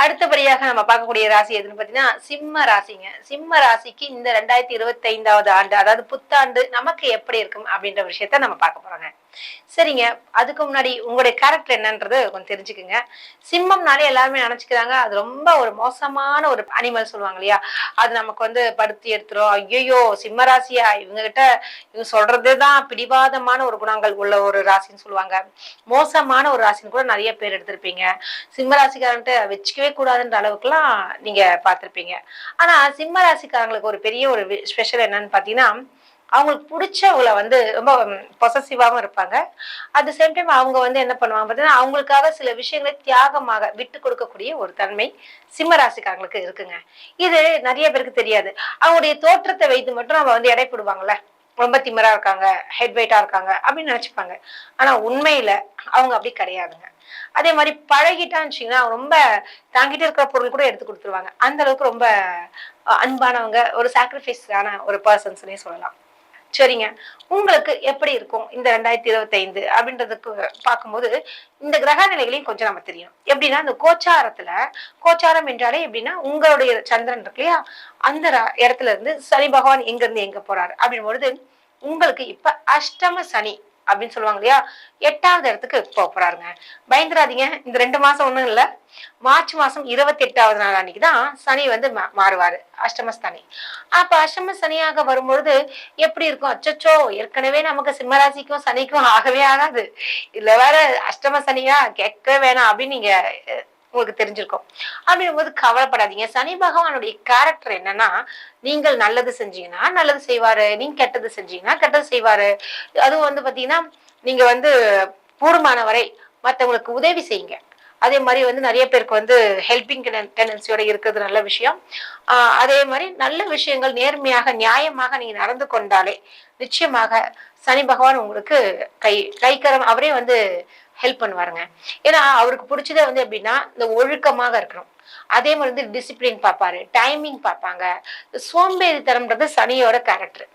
அடுத்தபடியாக நம்ம பார்க்கக்கூடிய ராசி எதுன்னு பார்த்தீங்கன்னா, சிம்ம ராசிங்க. சிம்ம ராசிக்கு இந்த 2025வது ஆண்டு, அதாவது புத்தாண்டு நமக்கு எப்படி இருக்கும் அப்படின்ற விஷயத்த நம்ம பார்க்க போறோங்க. சரிங்க. அதுக்கு முன்னாடி உங்களுடைய கேரக்டர் என்னன்றது கொஞ்சம் தெரிஞ்சுக்கங்க. சிம்மம்னாலே எல்லாருமே நெனச்சுக்கிறாங்க, அது ரொம்ப ஒரு மோசமான ஒரு அனிமல் சொல்லுவாங்க இல்லையா? அது நமக்கு வந்து படுத்தி எடுத்துரும். ஐய்யய்யோ! சிம்ம ராசியா? இவங்க சொல்றதே தான் பிடிவாதமான ஒரு குணங்கள் உள்ள ஒரு ராசின்னு சொல்லுவாங்க. மோசமான ஒரு ராசின்னு கூட நெறைய பேர் எடுத்திருப்பீங்க. சிம்ம ராசிக்காரன்ட்ட வச்சுக்கவே கூடாதுன்ற அளவுக்குலாம் நீங்க பார்த்திருப்பீங்க. ஆனா சிம்ம ராசிக்காரங்களுக்கு ஒரு பெரிய ஒரு ஸ்பெஷல் என்னன்னு பார்த்தீங்கன்னா, அவங்களுக்கு புடிச்சவங்கள வந்து ரொம்ப பொசசிவாவும் இருப்பாங்க. அட் த சேம் டைம் அவங்க வந்து என்ன பண்ணுவாங்க பார்த்தீங்கன்னா, அவங்களுக்காக சில விஷயங்களை தியாகமாக விட்டு கொடுக்கக்கூடிய ஒரு தன்மை சிம்ம ராசிக்காரங்களுக்கு இருக்குங்க. இது நெறைய பேருக்கு தெரியாது. அவங்களுடைய தோற்றத்த வைத்து மட்டும் நம்ம வந்து எடை போடுவாங்கல்ல. ரொம்ப திமிரா இருக்காங்க, ஹெட் வெயிட்டா இருக்காங்க அப்படின்னு நெனச்சுப்பாங்க. ஆனா உண்மையில அவங்க அப்படி கிடையாதுங்க. அதே மாரி பழகிட்டான்னு வச்சுக்கங்களேன், ரொம்ப தாங்கிட்டே இருக்கிற பொருள் கூட எடுத்து குடுத்துருவாங்க. அந்த அளவுக்கு ரொம்ப அன்பானவங்க, ஒரு சாக்ரிஃபைஸான ஒரு பெர்சன்ஸ்ன்னே சொல்லலாம். சரிங்க. உங்களுக்கு எப்படி இருக்கும் இந்த 2025 அப்படின்றதுக்கு பார்க்கும்போது, இந்த கிரக நிலைகளையும் கொஞ்சம் நம்ம தெரியணும். எப்படின்னா, இந்த கோச்சாரத்துல கோச்சாரம் என்றாலே எப்படின்னா, உங்களுடைய சந்திரன் இருக்கு இல்லையா? அந்த இடத்துல இருந்து சனி பகவான் எங்க இருந்து எங்க போறாரு அப்படின்பொழுது, உங்களுக்கு இப்ப அஷ்டம சனி அப்படின்னு சொல்லுவாங்க இல்லையா? 8வது இடத்துக்கு போறாருங்க. பயந்துராதீங்க. இந்த 2 மாசம் ஒண்ணும் இல்ல. மார்ச் மாசம் 28வது நாள் அன்னைக்கு தான் சனி வந்து மாறுவாரு. அஷ்டம சனி. அப்ப அஷ்டம சனியாக வரும்பொழுது எப்படி இருக்கும்? அச்சச்சோ! ஏற்கனவே நமக்கு சிம்மராசிக்கும், சனிக்கும் ஆகவே ஆகாது. இதுல வேற அஷ்டம சனியா கேட்கவே வேணாம் அப்படின்னு நீங்க உங்களுக்கு தெரிஞ்சிருக்கும். அப்படிங்கும்போது கவலைப்படாதீங்க. சனி பகவானுடைய கேரக்டர் என்னன்னா, நீங்கள் நல்லது செஞ்சீங்கன்னா நல்லது செய்வாரு. நீங்க கெட்டது செஞ்சீங்கன்னா கெட்டது செய்வாரு. அதுவும் வந்து பாத்தீங்கன்னா, நீங்க வந்து கூடுமான வரை மத்தவங்களுக்கு உதவி செய்யுங்க. அதே மாரி வந்து நெறைய பேருக்கு வந்து ஹெல்பிங் டெண்டன்சியோட இருக்கிறது நல்ல விஷயம். அதே மாரி நல்ல விஷயங்கள் நேர்மையாக, நியாயமாக நீங்க நடந்து கொண்டாலே, நிச்சயமாக சனி பகவான் உங்களுக்கு கைக்கரம் அவரே வந்து ஹெல்ப் பண்ணுவாருங்க. ஏன்னா, அவருக்கு புடிச்சதே வந்து எப்படின்னா, இந்த ஒழுக்கமாக இருக்கணும். அதே மாரி வந்து டிசிப்ளின் பார்ப்பாரு. டைமிங் பார்ப்பாங்க. சோம்பேறித்தனம்ன்றது சனியோட கேரக்டர்.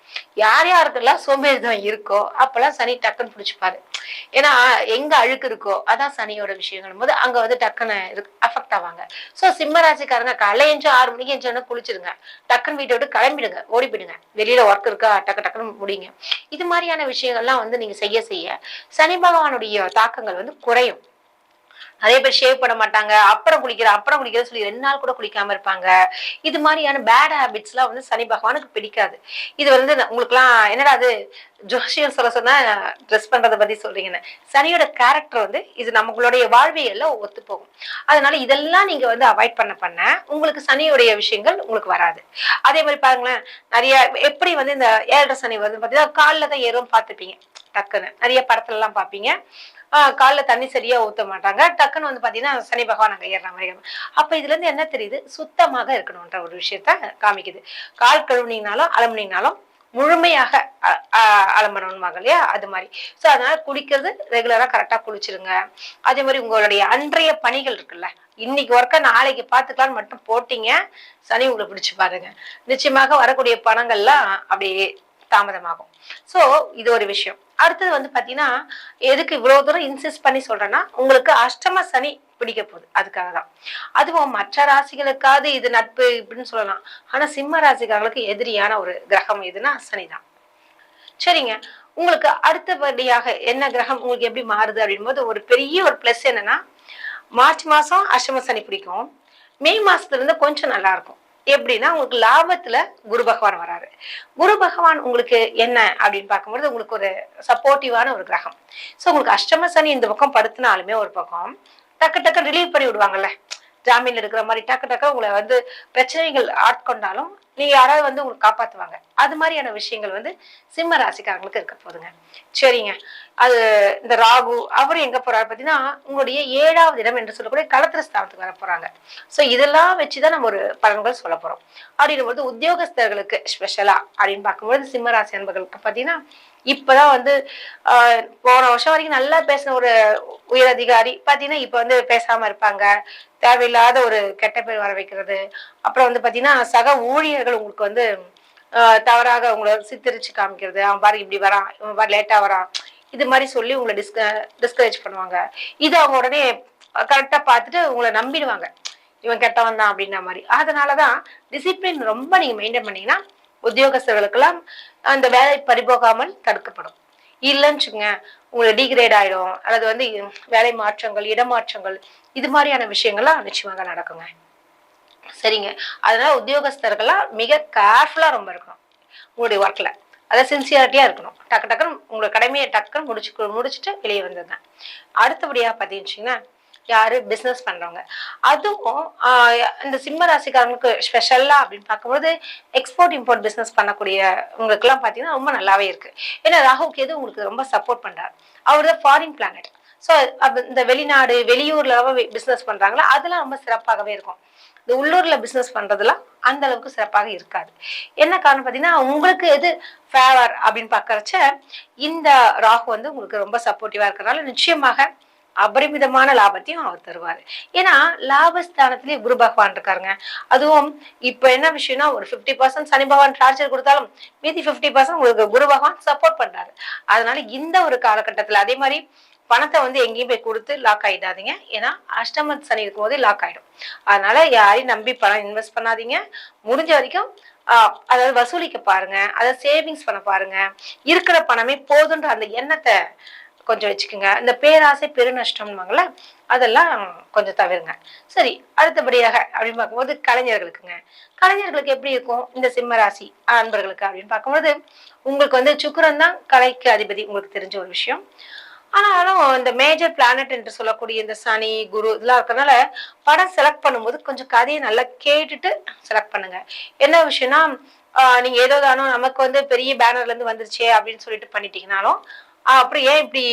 யார் யாருக்கெல்லாம் சோம்பேறித்தனம் இருக்கோ, அப்பல்லாம் சனி டக்குன்னு புடிச்சுப்பாரு. ஏன்னா, எங்க அழுக்கு இருக்கோ, அதான் சனியோட விஷயங்கள்ம்போது, அங்க வந்து டக்குன்னு அஃபெக்ட் ஆவாங்க. சிம்ம ராசிக்காரங்க காலைல எந்திச்சு 6 மணிக்கு எந்திச்சோனே குளிச்சிருங்க. டக்குன்னு வீட்ட விட்டு கிளம்பிடுங்க. ஓடி போயிடுங்க. வெளியில ஒர்க் இருக்கா, டக்குன்னு முடிங்க. இது மாரியான விஷயங்கள்லாம் வந்து நீங்க செய்ய, சனி பகவானுடைய தாக்கங்கள் வந்து குறையும். நிறைய பேர் ஷேவ் பண்ண மாட்டாங்க. அப்புறம் குளிக்கிறேன்னு சொல்லி 2 நாள் கூட குளிக்காம இருப்பாங்க. இது மாரியான பேட் ஹேபிட்ஸ்லாம் வந்து சனி பகவானுக்கு பிடிக்காது. இது வந்து உங்களுக்குலாம் என்னடா இது ஜோசியம் சொல்ல சொன்னா ட்ரெஸ் பண்றத பத்தி சொல்றீங்கன்னு. சனியோட கேரக்டர் வந்து இது நம்மளுடைய வாழ்வியல்ல ஒத்துப்போகும். அதனால இதெல்லாம் நீங்க வந்து அவாய்ட் பண்ண உங்களுக்கு சனியுடைய விஷயங்கள் உங்களுக்கு வராது. அதே மாரி பாருங்களேன், நெறைய எப்படி வந்து இந்த 7 சனி வந்து பார்த்தீங்கன்னா, கால்ல தான் ஏறும்னு பார்த்துப்பீங்க. டக்குன்னு. நெறைய படத்துலலாம் பார்ப்பீங்க. கால்ல தண்ணி சரியா ஊத்த மாட்டாங்க. டக்குன்னு வந்து பார்த்தீங்கன்னா, சனி பகவான் அங்க ஏறுற மாரி இருக்கும். அப்ப இதுலருந்து என்ன தெரியுது? சுத்தமாக இருக்கணுன்ற ஒரு விஷயத்த காமிக்குது. கால் கழுவுனீங்கனாலும், அலம்புனீங்கனாலும் முழுமையாக அ அ அலம்பணும்பாங்க இல்லையா? அது மாரி. அதனால குளிக்கிறது ரெகுலரா கரெக்ட்டா குளிச்சிருங்க. அதே மாரி உங்களுடைய அன்றைய பணிகள் இருக்குல்ல, இன்னைக்கு ஒர்க்க நாளைக்கு பார்த்துக்கலான்னு மட்டும் போட்டீங்க, சனி உங்கள பிடிச்சு பாருங்க. நிச்சயமாக வரக்கூடிய பணங்கள்லாம் அப்படியே தாமதமாகும். சோ இது ஒரு விஷயம். அடுத்தது வந்து பாத்தீங்கன்னா, எதுக்கு இவ்வளவு தூரம் இன்சிஸ்ட் பண்ணி சொல்றேன்னா, உங்களுக்கு அஷ்டம சனி பிடிக்க போகுது. அதுக்காக தான். அதுவும் மற்ற ராசிகளுக்காவது இது நட்பு இப்படின்னு சொல்லலாம். ஆனா சிம்ம ராசிக்காரங்களுக்கு எதிரியான ஒரு கிரகம் எதுன்னா சனிதான். சரிங்க. உங்களுக்கு அடுத்தபடியாக என்ன கிரகம் உங்களுக்கு எப்படி மாறுது அப்படின்போது ஒரு பெரிய ஒரு பிளஸ் என்னன்னா, மார்ச் மாசம் அஷ்டம சனி பிடிக்கும். மே மாசத்துல இருந்து கொஞ்சம் நல்லா இருக்கும். எப்படின்னா, உங்களுக்கு லாபத்துல குரு பகவான் வராரு. குரு பகவான் உங்களுக்கு என்ன அப்படின்னு பார்க்கும்பொழுது, உங்களுக்கு ஒரு சப்போர்ட்டிவான ஒரு கிரகம். உங்களுக்கு அஷ்டம சனி இந்த பக்கம் படுத்துனாலுமே ஒரு பக்கம், டக்கு ரிலீவ் பண்ணி விடுவாங்கல்ல. ஜாமீன்ல இருக்கிற மாரி டக்கு உங்கள வந்து பிரச்சனைகள் ஆட்கொண்டாலும், நீங்க யாராவது வந்து உங்களுக்கு காப்பாத்துவாங்க. அது மாரியான விஷயங்கள் வந்து சிம்ம ராசிக்காரங்களுக்கு இருக்க போதுங்க. சரிங்க. அது இந்த ராகு அவரு எங்க போறாரு பார்த்தீங்கன்னா, உங்களுடைய 7வது இடம் என்று சொல்லக்கூடிய களத்திர ஸ்தானத்துக்கு வரப்போறாங்க. இதெல்லாம் வச்சுதான் நம்ம ஒரு பலன்கள் சொல்லப் போறோம். அப்படின்னும்போது உத்தியோகஸ்தர்களுக்கு ஸ்பெஷலா அப்படின்னு பார்க்கும்போது சிம்ம ராசி அன்பர்களுக்கு பார்த்தீங்கன்னா, இப்பதான் வந்து போன வருஷம் வரைக்கும் நல்லா பேசின ஒரு உயர் அதிகாரி பார்த்தீங்கன்னா, இப்ப வந்து பேசாம இருப்பாங்க. தேவையில்லாத ஒரு கெட்ட பேர் வர வைக்கிறது. அப்புறம் வந்து பார்த்தீங்கன்னா, சக ஊழியர்கள் உங்களுக்கு வந்து தவறாக உங்கள சித்தரிச்சு காமிக்கிறது. அவன் பாரு இப்படி வரான், இவன் பாரு லேட்டா வரான். இது மாரி சொல்லி உங்கள டிஸ்கரேஜ் பண்ணுவாங்க. இது அவங்க உடனே கரெக்ட்டா பார்த்துட்டு உங்கள நம்பிடுவாங்க. இவன் கெட்டவன் தான் அப்படின்ற மாதிரி. அதனாலதான் டிசிப்ளின் ரொம்ப நீங்க மெயின்டைன் பண்ணீங்கன்னா உத்தியோகஸ்தர்களுக்கெல்லாம் அந்த வேலை பறிபோகாமல் தடுக்கப்படும். இல்லைன்னு வச்சுக்கோங்க, உங்களுக்கு டிகிரேட் ஆயிடும், அல்லது வந்து வேலை மாற்றங்கள், இடமாற்றங்கள், இது மாதிரியான விஷயங்கள்லாம் நிச்சயமாக நடக்குங்க. சரிங்க. அதனால உத்தியோகஸ்தர்கள்லாம் மிக கேர்ஃபுல்லா ரொம்ப இருக்கணும் உங்களுடைய ஒர்க்ல. அதாவது சின்சியாரிட்டியா இருக்கணும். டக்கு டக்குன்னு உங்களோட கடமையை டக்குன்னு முடிச்சுட்டு வெளியே வந்துருங்க. அடுத்தபடியா பாத்தீங்கன்னா, யாரு பிசினஸ் பண்றவங்க, அதுவும் இந்த சிம்ம ராசிக்காரங்களுக்கு ஸ்பெஷலா அப்படின்னு பார்க்கும்போது எக்ஸ்போர்ட் இம்போர்ட் பிசினஸ் பண்ணக்கூடிய உங்களுக்கு எல்லாம் பாத்தீங்கன்னா ரொம்ப நல்லாவே இருக்கு. ஏன்னா ராகு கேது உங்களுக்கு ரொம்ப சப்போர்ட் பண்றாரு. அவர் தான் ஃபாரின் பிளானட். ஸோ இந்த வெளிநாடு வெளியூர்ல பிசினஸ் பண்றாங்களா அதெல்லாம் ரொம்ப சிறப்பாகவே இருக்கும். இந்த உள்ளூர்ல பிசினஸ் பண்றதுலாம் அந்த அளவுக்கு சிறப்பாக இருக்காது. என்ன காரணம் பாத்தீங்கன்னா, உங்களுக்கு எது ஃபேவர் அப்படின்னு பாக்கறச்ச இந்த ராகு வந்து உங்களுக்கு ரொம்ப சப்போர்ட்டிவா இருக்கிறதுனால நிச்சயமாக அபரிமிதமான லாபத்தையும் அவர் தருவாரு. ஏன்னா லாபஸ்தானத்திலேயே குரு பகவான் இருக்காருங்க. அதுவும் இப்ப என்ன விஷயம்னா, ஒரு 50% சனி பகவான் டார்ச்சர் கொடுத்தாலும் மீதி 50% உங்களுக்கு குரு பகவான் சப்போர்ட் பண்றாரு. அதனால இந்த ஒரு காலகட்டத்துல அதே மாதிரி பணத்தை வந்து எங்கேயும் போய் கொடுத்து லாக் ஆயிடாதீங்க. ஏன்னா அஷ்டம சனி இருக்கும் போது லாக் ஆயிடும். அதனால யாரையும் நம்பி பணம் இன்வெஸ்ட் பண்ணாதீங்க. முடிஞ்ச வரைக்கும் அதாவது வசூலிக்க பாருங்க, அதாவது சேவிங்ஸ் பண்ண பாருங்க. இருக்கிற பணமே போதுன்ற அந்த எண்ணத்தை கொஞ்சம் வச்சுக்கோங்க. இந்த பேராசை பெருநஷ்டம்வாங்கல்ல, அதெல்லாம் கொஞ்சம் தவிருங்க. சரி, அடுத்தபடியாக அப்படின்னு பார்க்கும்போது கலைஞர்களுக்குங்க. கலைஞர்களுக்கு எப்படி இருக்கும் இந்த சிம்ம ராசி அன்பர்களுக்கு அப்படின்னு பார்க்கும்போது, உங்களுக்கு வந்து சுக்கிரன் தான் கலைக்கு அதிபதி, உங்களுக்கு தெரிஞ்ச ஒரு விஷயம். ஆனாலும் இந்த மேஜர் பிளானட் என்று சொல்லக்கூடிய இந்த சனி, குரு இதெல்லாம் இருக்கறனால படம் செலக்ட் பண்ணும்போது கொஞ்சம் கதையை நல்லா கேட்டுட்டு செலக்ட் பண்ணுங்க. என்ன விஷயம்னா, நீங்க ஏதோ தானோ நமக்கு வந்து பெரிய பேனர்ல இருந்து வந்துருச்சே அப்படின்னு சொல்லிட்டு பண்ணிட்டீங்கனாலும் அப்புறம் ஏன் இப்படி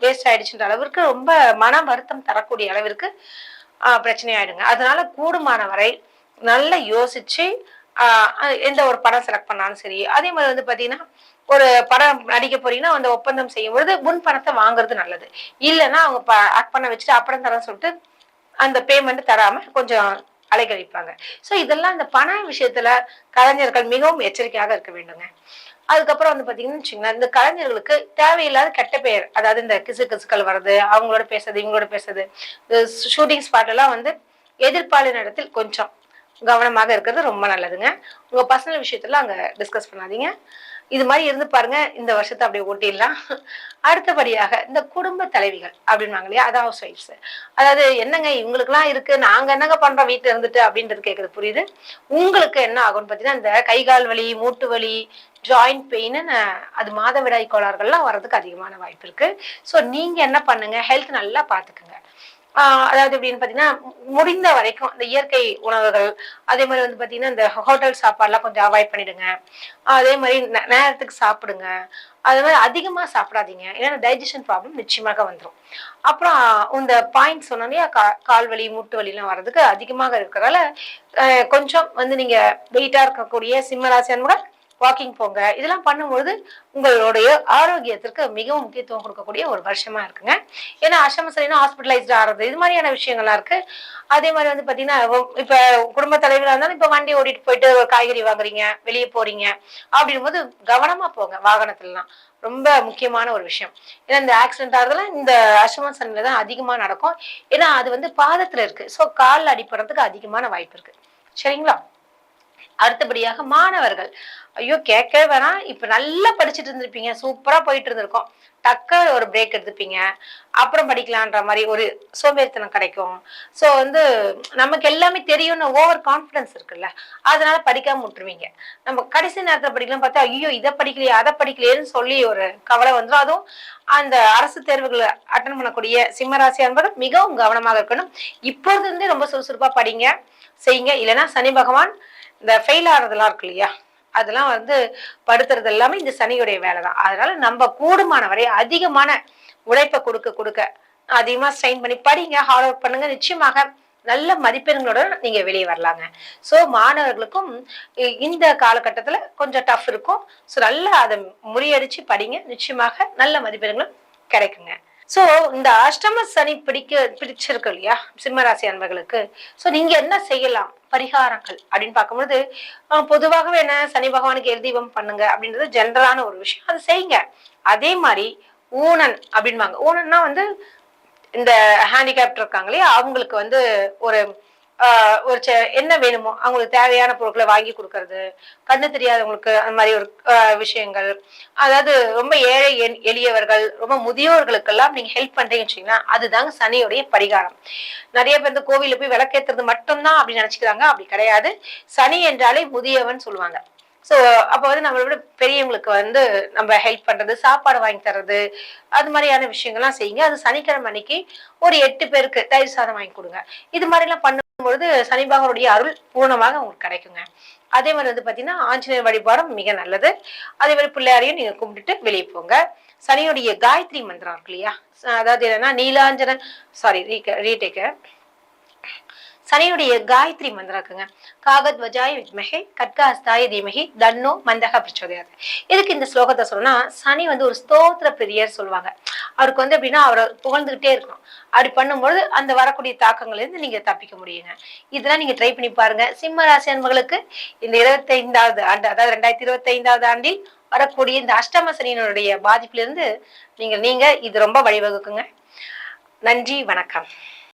வேஸ்ட் ஆயிடுச்சுன்ற அளவிற்கு ரொம்ப மன வருத்தம் தரக்கூடிய அளவிற்கு பிரச்சனை ஆயிடுங்க. அதனால கூடுமான வரை நல்லா யோசிச்சு எந்த ஒரு படம் செலக்ட் பண்ணாலும் சரி, அதே மாதிரி வந்து பாத்தீங்கன்னா ஒரு படம் நடிக்க போறீங்கன்னா அந்த ஒப்பந்தம் செய்யும் பொழுது முன் பணத்தை வாங்குறது நல்லது. இல்லைன்னா அவங்க ஆக்ட் பண்ண வச்சுட்டு அப்புறம் தரேன்னு சொல்லிட்டு அந்த பேமெண்ட் தராம கொஞ்சம் அலைக்கழிப்பாங்க. சோ இதெல்லாம் இந்த பண விஷயத்துல கலைஞர்கள் மிகவும் எச்சரிக்கையாக இருக்க வேண்டுங்க. அதுக்கப்புறம் வந்து பாத்தீங்கன்னு வச்சுக்கோங்களேன், இந்த கலைஞர்களுக்கு தேவையில்லாத கெட்ட பெயர், அதாவது இந்த கிசுக்கள் வர்றது, அவங்களோட பேசுறது, இவங்களோட பேசுறது, ஷூட்டிங் ஸ்பாட் எல்லாம் வந்து எதிர்ப்பாளினிடத்தில் கொஞ்சம் கவனமாக இருக்கிறது ரொம்ப நல்லதுங்க. உங்க பர்சனல் விஷயத்துல அங்க டிஸ்கஸ் பண்ணாதீங்க. இது மாதிரி இருந்து பாருங்க, இந்த வருஷத்தை அப்படியே ஓட்டிடலாம். அடுத்தபடியாக இந்த குடும்ப தலைவிகள் அப்படின்வாங்க இல்லையா, அதான் ஹவுஸ் ஒய்ஃப்ஸ். அதாவது என்னங்க இவங்களுக்கு எல்லாம் இருக்கு, நாங்க என்னங்க பண்றோம் வீட்டுல இருந்துட்டு அப்படின்றது கேட்கறது புரியுது. உங்களுக்கு என்ன ஆகும்னு பாத்தீங்கன்னா, இந்த கை கால் வலி, மூட்டு வலி, ஜாயிண்ட் பெயின், அது மாதவிடாய் கோளாறுகள்லாம் வர்றதுக்கு அதிகமான வாய்ப்பு இருக்கு. சோ நீங்க என்ன பண்ணுங்க, ஹெல்த் நல்லா பாத்துக்குங்க. அதாவது எப்படின்னு பாத்தீங்கன்னா, முடிந்த வரைக்கும் இந்த இயற்கை உணவுகள், அதே மாதிரி வந்து பாத்தீங்கன்னா இந்த ஹோட்டல் சாப்பாடுலாம் கொஞ்சம் அவாய்ட் பண்ணிடுங்க. அதே மாதிரி நேரத்துக்கு சாப்பிடுங்க. அது மாதிரி அதிகமா சாப்பிடாதீங்க. ஏன்னா டைஜஷன் ப்ராப்ளம் நிச்சயமாக வந்துடும். அப்புறம் இந்த பாயிண்ட் சொன்னோம் இல்லையா, கால் வலி, மூட்டு வலி எல்லாம் வர்றதுக்கு அதிகமாக இருக்கிறதால கொஞ்சம் வந்து நீங்க வெயிட்டா இருக்கக்கூடிய சிம்மராசி அன்பர்கள் வாக்கிங் போங்க. இதெல்லாம் பண்ணும்பொழுது உங்களுடைய ஆரோக்கியத்திற்கு மிகவும் முக்கியத்துவம் கொடுக்கக்கூடிய ஒரு வருஷமா இருக்குங்க. ஏன்னா அஷ்டம சனினா ஹாஸ்பிட்டலைஸ்ட் ஆறது, இது மாதிரியான விஷயங்கள்லாம் இருக்கு. அதே மாதிரி வந்து பாத்தீங்கன்னா, இப்ப குடும்ப தலைவரா இருந்தாலும் இப்ப வண்டி ஓட்டிட்டு போயிட்டு ஒரு காய்கறி வாங்குறீங்க, வெளியே போறீங்க அப்படின்னும் போது கவனமா போங்க. வாகனத்துலலாம் ரொம்ப முக்கியமான ஒரு விஷயம். ஏன்னா இந்த ஆக்சிடென்ட் ஆகுறதுலாம் இந்த அஷ்டம சனியில தான் அதிகமா நடக்கும். ஏன்னா அது வந்து பாதத்துல இருக்கு. சோ கால் அடிப்படுறதுக்கு அதிகமான வாய்ப்பு இருக்கு. சரிங்களா? அடுத்தபடியாக மாணவர்கள், ஐயோ கேட்கவே வேணாம். இப்ப நல்லா படிச்சுட்டு இருந்திருப்பீங்க, சூப்பரா போயிட்டு இருந்திருக்கோம், டக்க ஒரு பிரேக் எடுத்துப்பீங்க, அப்புறம் படிக்கலான்ற மாதிரி ஒரு சோம்பேறித்தனம் கிடைக்கும். சோ வந்து நமக்கு எல்லாமே தெரியும்னு ஓவர் கான்பிடன்ஸ் இருக்குல்ல, அதனால படிக்காம விட்டுருவீங்க. நம்ம கடைசி நேரத்துல படிக்கலாம் பார்த்தா ஐயோ இதை படிக்கலையே அதை படிக்கலையேன்னு சொல்லி ஒரு கவலை வந்துடும். அதுவும் அந்த அரசு தேர்வுகளை அட்டன் பண்ணக்கூடிய சிம்மராசி என்பது மிகவும் கவனமாக இருக்கணும். இப்போது இருந்தே ரொம்ப சுறுசுறுப்பா படிங்க, செய்யுங்க. இல்லைன்னா சனி பகவான் இந்த ஃபெயில் ஆறதெல்லாம் இருக்கு இல்லையா, அதெல்லாம் வந்து படுத்துறது எல்லாமே இந்த சனியுடைய வேலைதான். அதனால நம்ம கூடுமான வரை அதிகமான உழைப்பை கொடுக்க அதிகமா ஸ்ட்ரெயின் பண்ணி படிங்க, ஹார்ட் ஒர்க் பண்ணுங்க. நிச்சயமாக நல்ல மதிப்பெண்களோட நீங்க வெளியே வரலாங்க. சோ மாணவர்களுக்கும் இந்த காலகட்டத்துல கொஞ்சம் டஃப் இருக்கும். சோ நல்லா அதை முறியடிச்சு படிங்க, நிச்சயமாக நல்ல மதிப்பெண்களும் கிடைக்குங்க. சோ இந்த அஷ்டம சனி பிடிச்சிருக்கு இல்லையா சிம்மராசி அன்பர்களுக்கு, சோ நீங்க என்ன செய்யலாம் பரிகாரங்கள் அப்படின்னு பார்க்கும்போது, பொதுவாகவே என்ன சனி பகவானுக்கு எல் பண்ணுங்க அப்படின்றது ஜென்ரலான ஒரு விஷயம், அதை செய்யுங்க. அதே மாதிரி ஊனன் அப்படின்வாங்க. ஊனன்னா வந்து இந்த ஹேண்டிகேப்ட் இருக்காங்க இல்லையா, அவங்களுக்கு வந்து ஒரு என்ன வேணுமோ அவங்களுக்கு தேவையான பொருட்களை வாங்கி கொடுக்கறது, கண்ணு தெரியாதவங்களுக்கு அந்த மாதிரி ஒரு விஷயங்கள், அதாவது ரொம்ப ஏழை எளியவர்கள், ரொம்ப முதியோர்களுக்கெல்லாம் நீங்க ஹெல்ப் பண்றீங்கன்னு வச்சீங்கன்னா அதுதாங்க சனியுடைய பரிகாரம். நிறைய பேர் இந்த கோவில போய் விளக்கேத்துறது மட்டும்தான் அப்படின்னு நினைச்சுக்கிறாங்க. அப்படி கிடையாது. சனி என்றாலே முதியவன் சொல்லுவாங்க. சோ அப்ப வந்து நம்மளை விட பெரியவங்களுக்கு வந்து நம்ம ஹெல்ப் பண்றது, சாப்பாடு வாங்கி தர்றது, அது மாதிரியான விஷயங்கள்லாம் செய்யுங்க. அது சனிக்கிழமை அன்னைக்கு ஒரு 8 பேருக்கு தயிர் சாதம் வாங்கி கொடுங்க. இது மாதிரி எல்லாம் பண்ணும்பொழுது சனி பகவானுடைய அருள் பூர்ணமாக உங்களுக்கு கிடைக்குங்க. அதே மாதிரி வந்து பாத்தீங்கன்னா ஆஞ்சநேயர் வழிபாடும் மிக நல்லது. அதே மாதிரி பிள்ளையாரையும் நீங்க கும்பிட்டுட்டு வெளியே போங்க. சனியுடைய காயத்ரி மந்திரம் இருக்கு இல்லையா, அதாவது என்னன்னா நீலாஞ்சன சாரி ரீடேக் சனியுடைய காயத்ரி மந்திரம் இருக்குங்க. காகத்வஜாய வித்மஹே கட்காஸ்தாய தீமஹி தன்னோ மந்தக பிரச்சோதயாத். எதுக்கு இந்த ஸ்லோகத்தை சொல்லணும்னா, சனி வந்து ஒரு ஸ்தோத்திர பிரியர் சொல்லுவாங்க. அவருக்கு வந்து எப்படின்னா அவரை புகழ்ந்துகிட்டே இருக்கணும். அப்படி பண்ணும்போது அந்த வரக்கூடிய தாக்கங்கள்ல இருந்து நீங்க தப்பிக்க முடியுங்க. இதெல்லாம் நீங்க ட்ரை பண்ணி பாருங்க. சிம்ம ராசி அன்பர்களுக்கு இந்த 25வது ஆண்டு, அதாவது 2025வது ஆண்டில் வரக்கூடிய இந்த அஷ்டம சனியினுடைய பாதிப்பிலிருந்து நீங்க நீங்க இது ரொம்ப வழிவகுக்குங்க. நன்றி, வணக்கம்.